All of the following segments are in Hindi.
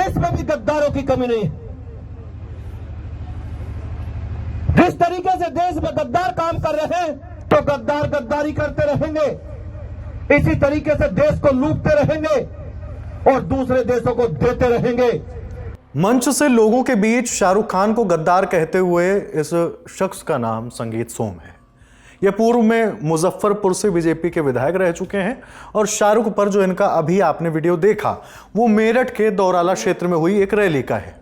देश में भी गद्दारों की कमी नहीं है। जिस तरीके से देश में गद्दार काम कर रहे हैं तो गद्दार गद्दारी करते रहेंगे, इसी तरीके से देश को लूटते रहेंगे और दूसरे देशों को देते रहेंगे। मंच से लोगों के बीच शाहरुख खान को गद्दार कहते हुए इस शख्स का नाम संगीत सोम है। यह पूर्व में मुजफ्फरपुर से बीजेपी के विधायक रह चुके हैं और शाहरुख पर जो इनका अभी आपने वीडियो देखा वो मेरठ के दौराला क्षेत्र में हुई एक रैली का है।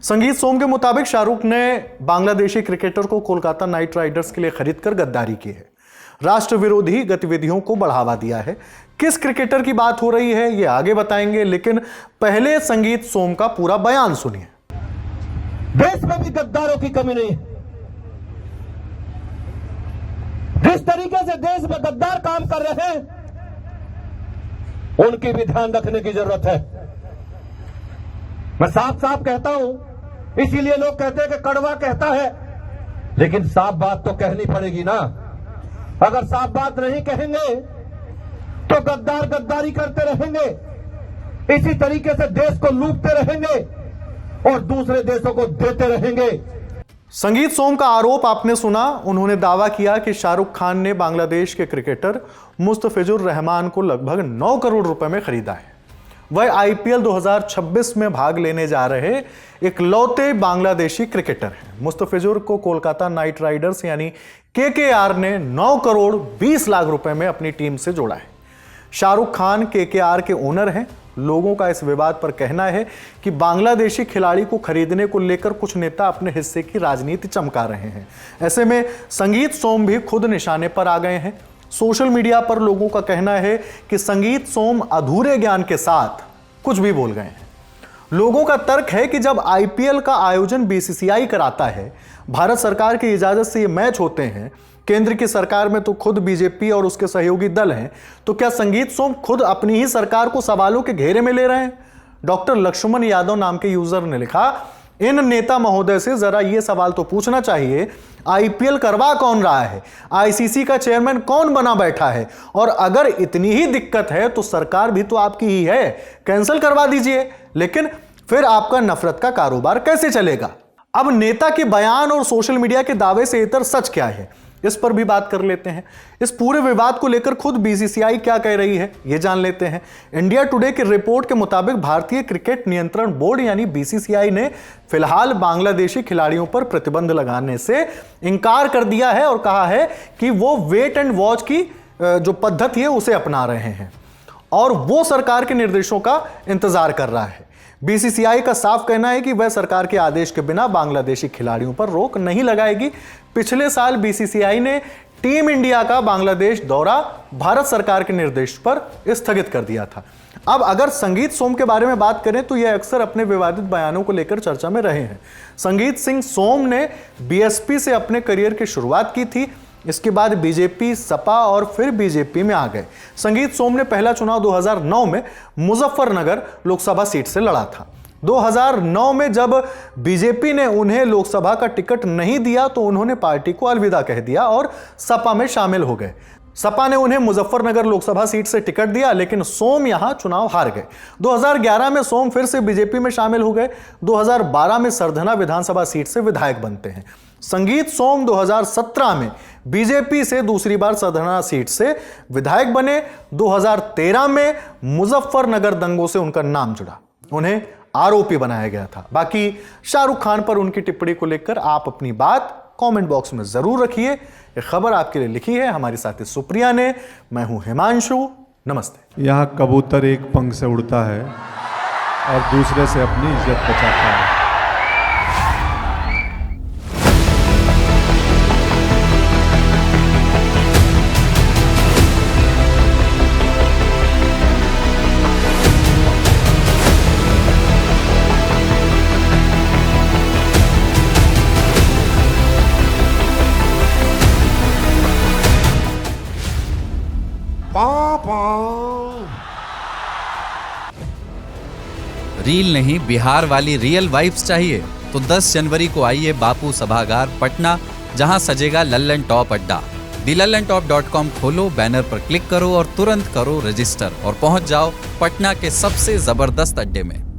संगीत सोम के मुताबिक शाहरुख ने बांग्लादेशी क्रिकेटर को कोलकाता नाइट राइडर्स के लिए खरीदकर गद्दारी की है, राष्ट्र विरोधी गतिविधियों को बढ़ावा दिया है। किस क्रिकेटर की बात हो रही है ये आगे बताएंगे, लेकिन पहले संगीत सोम का पूरा बयान सुनिए। देश में भी गद्दारों की कमी नहीं है। जिस तरीके से देश में गद्दार काम कर रहे हैं उनकी भी ध्यान रखने की जरूरत है। मैं साफ साफ कहता हूं, इसीलिए लोग कहते हैं कि कड़वा कहता है, लेकिन साफ बात तो कहनी पड़ेगी ना। अगर साफ बात नहीं कहेंगे तो गद्दार गद्दारी करते रहेंगे, इसी तरीके से देश को लूटते रहेंगे और दूसरे देशों को देते रहेंगे। संगीत सोम का आरोप आपने सुना। उन्होंने दावा किया कि शाहरुख खान ने बांग्लादेश के क्रिकेटर मुस्तफिजुर रहमान को लगभग 9 करोड़ रुपए में खरीदा है। वह आईपीएल 2026 में भाग लेने जा रहे इकलौते बांग्लादेशी क्रिकेटर हैं। मुस्तफिजुर को कोलकाता नाइट राइडर्स यानी केकेआर ने 9 करोड़ 20 लाख रुपए में अपनी टीम से जोड़ा है। शाहरुख खान केकेआर के ओनर हैं। लोगों का इस विवाद पर कहना है कि बांग्लादेशी खिलाड़ी को खरीदने को लेकर कुछ नेता अपने हिस्से की राजनीति चमका रहे हैं। ऐसे में संगीत सोम भी खुद निशाने पर आ गए हैं। सोशल मीडिया पर लोगों का कहना है कि संगीत सोम अधूरे ज्ञान के साथ कुछ भी बोल गए हैं। लोगों का तर्क है कि जब आईपीएल का आयोजन बीसीसीआई कराता है, भारत सरकार की इजाजत से ये मैच होते हैं, केंद्र की सरकार में तो खुद बीजेपी और उसके सहयोगी दल हैं, तो क्या संगीत सोम खुद अपनी ही सरकार को सवालों के घेरे में ले रहे हैं? डॉक्टर लक्ष्मण यादव नाम के यूजर ने लिखा, इन नेता महोदय से जरा ये सवाल तो पूछना चाहिए, आईपीएल करवा कौन रहा है? आईसीसी का चेयरमैन कौन बना बैठा है? और अगर इतनी ही दिक्कत है तो सरकार भी तो आपकी ही है, कैंसिल करवा दीजिए। लेकिन फिर आपका नफरत का कारोबार कैसे चलेगा? अब नेता के बयान और सोशल मीडिया के दावे से इतर सच क्या है, इस पर भी बात कर लेते हैं। इस पूरे विवाद को लेकर खुद बीसीसीआई क्या कह रही है यह जान लेते हैं। इंडिया टुडे की रिपोर्ट के मुताबिक भारतीय क्रिकेट नियंत्रण बोर्ड यानी बीसीसीआई ने फिलहाल बांग्लादेशी खिलाड़ियों पर प्रतिबंध लगाने से इनकार कर दिया है और कहा है कि वो वेट एंड वॉच की जो पद्धति है उसे अपना रहे हैं और वो सरकार के निर्देशों का इंतजार कर रहा है। बीसीसीआई का साफ कहना है कि वह सरकार के आदेश के बिना बांग्लादेशी खिलाड़ियों पर रोक नहीं लगाएगी। पिछले साल बीसीसीआई ने टीम इंडिया का बांग्लादेश दौरा भारत सरकार के निर्देश पर स्थगित कर दिया था। अब अगर संगीत सोम के बारे में बात करें तो यह अक्सर अपने विवादित बयानों को लेकर चर्चा में रहे हैं। संगीत सिंह सोम ने बीएसपी से अपने करियर की शुरुआत की थी। इसके बाद बीजेपी, सपा और फिर बीजेपी में आ गए। संगीत सोम ने पहला चुनाव 2009 में मुजफ्फरनगर लोकसभा सीट से लड़ा था। 2009 में जब बीजेपी ने उन्हें लोकसभा का टिकट नहीं दिया तो उन्होंने पार्टी को अलविदा कह दिया और सपा में शामिल हो गए। सपा ने उन्हें मुजफ्फरनगर लोकसभा सीट से टिकट दिया, लेकिन सोम यहां चुनाव हार गए। 2011 में सोम फिर से बीजेपी में शामिल हो गए। 2012 में सरधना विधानसभा सीट से विधायक बनते हैं। संगीत सोम 2017 में बीजेपी से दूसरी बार सरधना सीट से विधायक बने। 2013 में मुजफ्फरनगर दंगों से उनका नाम जुड़ा, उन्हें आरोपी बनाया गया था। बाकी शाहरुख खान पर उनकी टिप्पणी को लेकर आप अपनी बात कमेंट बॉक्स में जरूर रखिए। यह खबर आपके लिए लिखी है हमारी साथी सुप्रिया ने। मैं हूं हिमांशु, नमस्ते। यहाँ कबूतर एक पंख से उड़ता है और दूसरे से अपनी इज्जत बचाता है। रील नहीं, बिहार वाली रियल वाइब्स चाहिए तो 10 जनवरी को आइए बापू सभागार पटना, जहां सजेगा लल्लन टॉप अड्डा। thelallanTop.com खोलो, बैनर पर क्लिक करो और तुरंत करो रजिस्टर और पहुंच जाओ पटना के सबसे जबरदस्त अड्डे में।